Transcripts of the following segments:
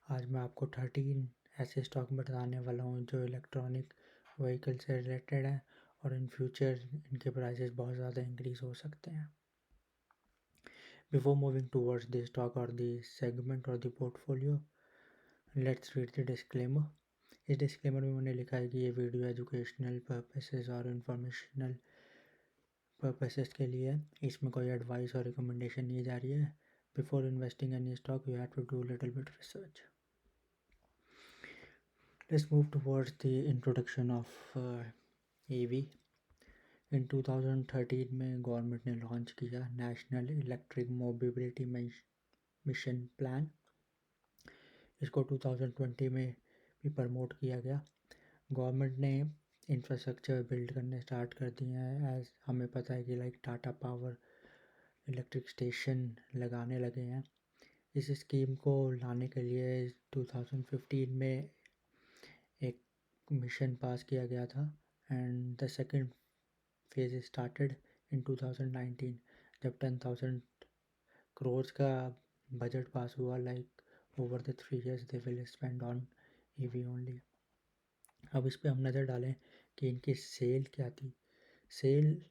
आज मैं आपको 13 ऐसे स्टॉक बताने वाला हूँ जो इलेक्ट्रॉनिक व्हीकल से रिलेटेड हैं और इन फ्यूचर इनके प्राइसेस बहुत ज़्यादा इंक्रीज़ हो सकते हैं। Before moving towards the stock और द सेगमेंट और the portfolio, let's read the disclaimer. इस डिस्क्लेमर में मैंने लिखा है कि ये वीडियो एजुकेशनल पर्पसेस और इंफॉर्मेशनल पर्पसेस के लिए है। इसमें कोई एडवाइस और रिकमेंडेशन नहीं जा रही है। Before investing any stock you have to do little bit research. Let's move towards the introduction of EV. इन 2013 में गवर्नमेंट ने लॉन्च किया national electric mobility mission plan. इसको 2020 में भी प्रमोट किया गया। गवर्नमेंट ने इंफ्रास्ट्रक्चर बिल्ड करने स्टार्ट कर दिए हैं। एज हमें पता है कि like Tata power electric station लगाने लगे हैं। इस स्कीम को लाने के लिए 2015 में एक मिशन पास किया गया था and the second phase started in 2019 जब 10,000 करोड़ का बजट पास हुआ। Like over the 3 years they will spend on EV only. अब इस पे हम नज़र डालें कि इनकी सेल क्या थी। सेल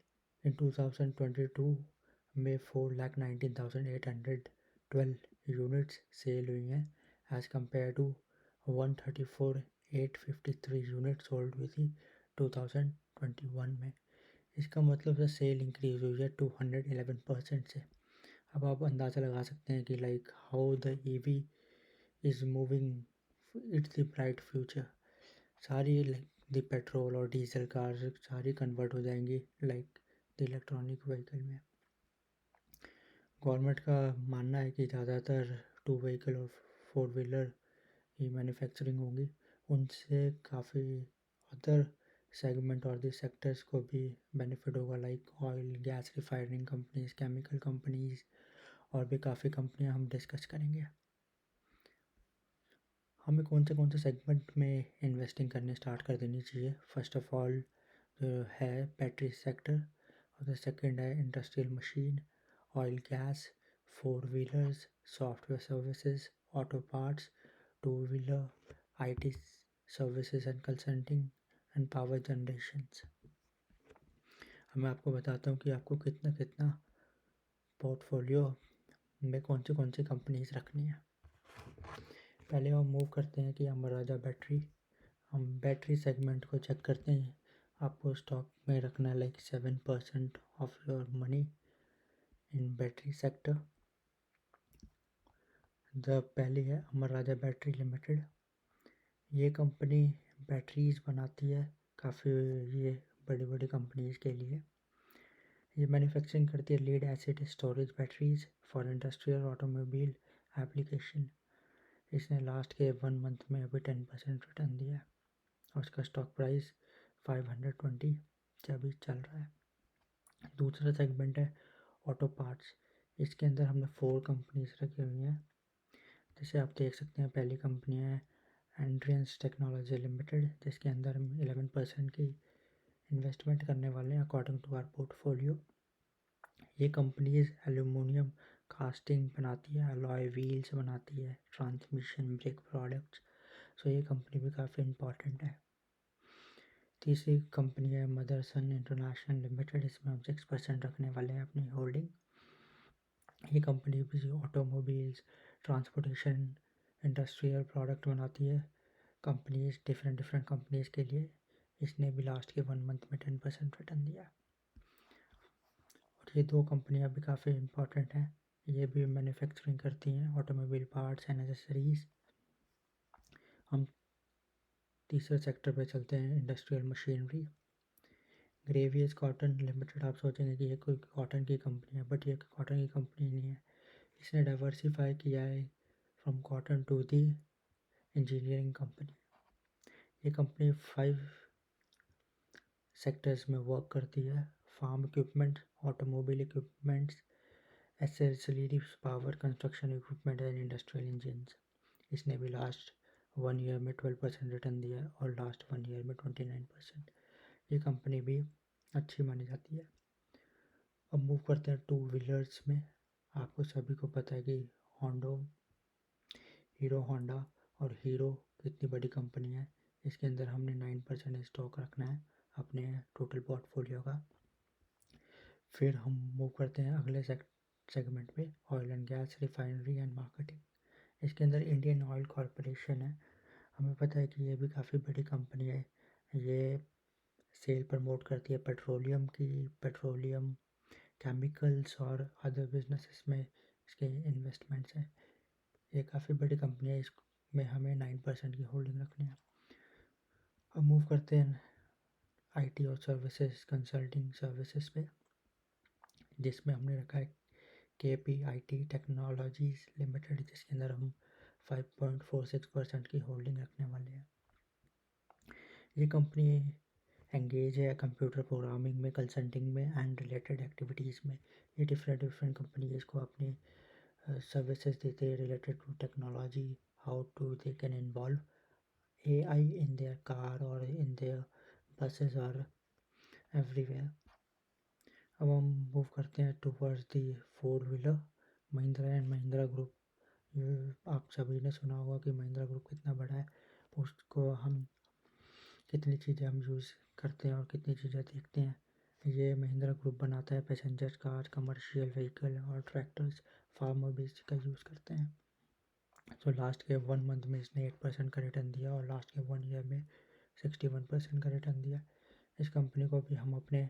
इन 2022 में 4,19,812 यूनिट्स सेल हुई हैं as compared to 134,853 unit sold हुई थी 2021 में। इसका मतलब है सेल इंक्रीज हुई है 211% से। अब आप अंदाज़ा लगा सकते हैं कि like how the EV is moving it's the bright future. सारी द पेट्रोल और डीजल कार सारी कन्वर्ट हो जाएंगी लाइक द इलेक्ट्रॉनिक व्हीकल में। गवर्नमेंट का मानना है कि ज़्यादातर 2 व्हीकल और 4 व्हीलर ही मैन्युफैक्चरिंग होगी। उनसे काफ़ी अदर सेगमेंट और दी सेक्टर्स को भी बेनिफिट होगा like oil gas refining companies, chemical companies और भी काफ़ी कंपनियां हम डिस्कस करेंगे। हमें कौन से सेगमेंट में इन्वेस्टिंग करने स्टार्ट कर देनी चाहिए। फर्स्ट ऑफ ऑल है बैटरी सेक्टर और द सेकंड है industrial machine, oil gas, 4 wheelers, software services, auto parts, 2 wheeler, IT services and consulting and power generations. मैं आपको बताता हूँ कि आपको कितना कितना पोर्टफोलियो में कौन सी कंपनीज रखनी है। पहले हम मूव करते हैं कि अमर राजा बैटरी। हम बैटरी सेगमेंट को चेक करते हैं। आपको स्टॉक में रखना है like 7% of your money in battery sector. The पहली है अमर राजा बैटरी लिमिटेड। ये कंपनी बैटरीज बनाती है काफ़ी, ये बड़ी बड़ी कंपनीज के लिए। ये मैन्युफैक्चरिंग करती है lead acid storage batteries for industrial automobile application. इसने लास्ट के 1 मंथ में अभी 10% रिटर्न दिया है और उसका स्टॉक प्राइस 520 से अभी चल रहा है। दूसरा सेगमेंट है ऑटो पार्ट्स। इसके अंदर हमने 4 कंपनीज रखी हुई हैं। जैसे आप देख सकते हैं, पहली कंपनी है एंड्रियंस टेक्नोलॉजी लिमिटेड, जिसके अंदर हम 11% की इन्वेस्टमेंट करने वाले हैं अकॉर्डिंग टू आवर पोर्टफोलियो। ये कंपनीज एल्यूमिनियम कास्टिंग बनाती है, अलॉय व्हील्स बनाती है, ट्रांसमिशन ब्रेक प्रोडक्ट्स। सो ये कंपनी भी काफ़ी इम्पॉर्टेंट है। तीसरी कंपनी है मदरसन इंटरनेशनल लिमिटेड। इसमें हम 6% रखने वाले हैं अपनी होल्डिंग। ये कंपनी भी ऑटोमोबाइल्स, ट्रांसपोर्टेशन, इंडस्ट्रियल प्रोडक्ट बनाती है कंपनीज, डिफरेंट कंपनीज के लिए। इसने भी लास्ट के 1 मंथ में 10% रिटर्न दिया। और ये 2 कंपनियां भी काफ़ी इम्पॉर्टेंट हैं। ये भी मैन्युफैक्चरिंग करती हैं ऑटोमोबाइल पार्ट्स एंड एसेसरीज। हम तीसरे सेक्टर पे चलते हैं, इंडस्ट्रियल मशीनरी। ग्रेवियस cotton limited. आप सोचेंगे कि ये कोई कॉटन की कंपनी है, बट ये कॉटन की कंपनी नहीं है। इसने डाइवर्सिफाई किया है from cotton to the engineering company. ये कंपनी 5 सेक्टर्स में वर्क करती है, farm equipment, automobile equipments, accessories, power, construction equipment and industrial engines. इसने भी लास्ट 1 ईयर में 12% रिटर्न दिया है और लास्ट 1 ईयर में 29%। ये कंपनी भी अच्छी मानी जाती है। अब मूव करते हैं 2 व्हीलर्स में। आपको सभी को पता है कि हीरो होंडा और हीरो कितनी बड़ी कंपनी है, इसके अंदर हमने 9% स्टॉक रखना है अपने टोटल पोर्टफोलियो का। फिर हम मूव करते हैं अगले सेगमेंट पे, oil and gas, refinery and marketing. इसके अंदर इंडियन ऑयल कॉरपोरेशन है। हमें पता है कि ये भी काफ़ी बड़ी कंपनी है। ये सेल प्रमोट करती है पेट्रोलियम की, पेट्रोलियम केमिकल्स और अदर बिजनेसेस में इसके इन्वेस्टमेंट्स हैं। ये काफ़ी बड़ी कंपनी है, इसमें हमें 9% की होल्डिंग रखनी है। अब मूव करते हैं आईटी और सर्विसेज, कंसल्टिंग सर्विसेज पे, जिसमें हमने रखा है KPIT टेक्नोलॉजीज लिमिटेड, जिसके अंदर हम 5.46% की होल्डिंग रखने वाले हैं। ये कंपनी एंगेज है कंप्यूटर प्रोग्रामिंग में, कंसल्टिंग में एंड रिलेटेड एक्टिविटीज़ में। ये डिफरेंट कंपनीज को अपनी सर्विसेज देते हैं related to technology, how to they can involve AI in their car or in their buses or everywhere। अब हम मूव करते हैं towards the 4 wheeler, Mahindra and Mahindra group. ये आप सभी ने सुना होगा कि महिंद्रा ग्रुप कितना बड़ा है, उसको हम कितनी चीज़ें हम यूज़ करते हैं और कितनी चीज़ें देखते हैं। ये महिंद्रा ग्रुप बनाता है पैसेंजर कार, कमर्शियल व्हीकल और ट्रैक्टर्स, फार्मर भी इसका यूज़ करते हैं। तो लास्ट के 1 मंथ में इसने 8% का रिटर्न दिया और लास्ट के 1 ईयर में 61% का रिटर्न दिया। इस कंपनी को भी हम अपने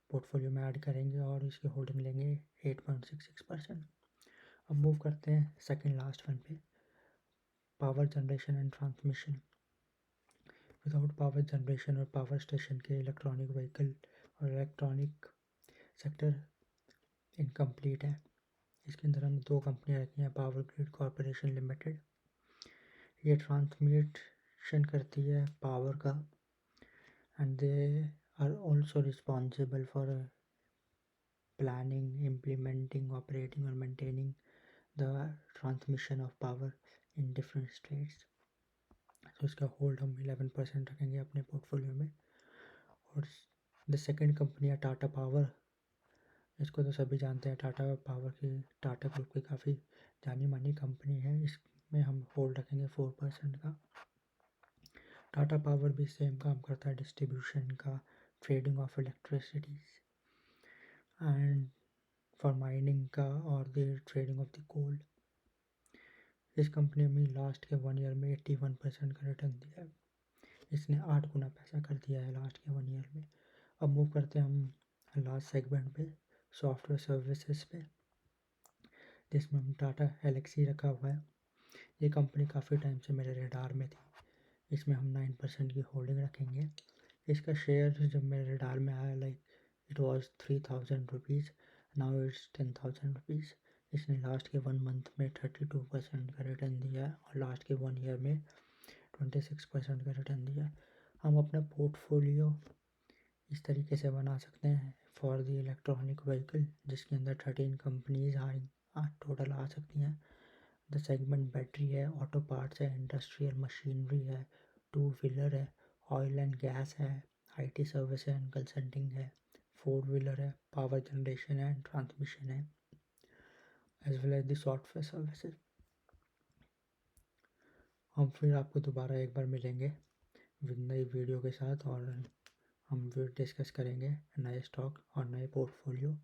पोर्टफोलियो में ऐड करेंगे और इसकी होल्डिंग लेंगे 8.66%। अब मूव करते हैं सेकंड लास्ट वन पे, power generation and transmission. Without power generation और पावर स्टेशन के इलेक्ट्रॉनिक व्हीकल और इलेक्ट्रॉनिक सेक्टर इनकम्प्लीट है। इसके अंदर हमने 2 कंपनियाँ रखी हैं, पावर ग्रिड कॉरपोरेशन लिमिटेड, ये ट्रांसमिशन करती है पावर का, and they are also responsible for planning, implementing, operating और maintaining the transmission of power in different states. तो इसका होल्ड हम 11% रखेंगे अपने पोर्टफोलियो में। और द सेकेंड कंपनी है टाटा पावर। इसको तो सभी जानते हैं, टाटा पावर की, टाटा ग्रुप की काफ़ी जानी मानी कंपनी है। इसमें हम होल्ड रखेंगे 4% का। टाटा पावर भी सेम काम करता है, डिस्ट्रीब्यूशन का, trading of electricities and for mining का और the trading of the coal. इस कंपनी में लास्ट के 1 ईयर में 81% का रिटर्न दिया है। इसने 8 गुना पैसा कर दिया है लास्ट के 1 ईयर में। अब मूव करते हैं हम लास्ट सेगमेंट पे, सॉफ्टवेयर सर्विसेज पे, जिसमें हम टाटा एलेक्सी रखा हुआ है। ये कंपनी काफ़ी टाइम से मेरे रेडार में थी, इसमें हम 9% की होल्डिंग रखेंगे। इसका शेयर जब मेरे रेडार में आया, like it was 3000 rupees, now it's 10,000 rupees. इसने लास्ट के 1 मंथ में 32% का रिटर्न दिया है और लास्ट के 1 ईयर में 26% का रिटर्न दिया है। हम अपना पोर्टफोलियो इस तरीके से बना सकते हैं फॉर द इलेक्ट्रॉनिक व्हीकल, जिसके अंदर 13 कंपनीज टोटल आ सकती हैं। द सेगमेंट बैटरी है, ऑटो पार्ट्स है, इंडस्ट्रियल मशीनरी है, 2 व्हीलर है, ऑयल एंड गैस है, IT सर्विस एंड कंसल्टिंग है, 4 व्हीलर है, पावर जनरेशन एंड ट्रांसमिशन है, as well as the software services. हम फिर आपको दोबारा एक बार मिलेंगे विद नई वीडियो के साथ और हम फिर डिस्कस करेंगे नए स्टॉक और नए पोर्टफोलियो।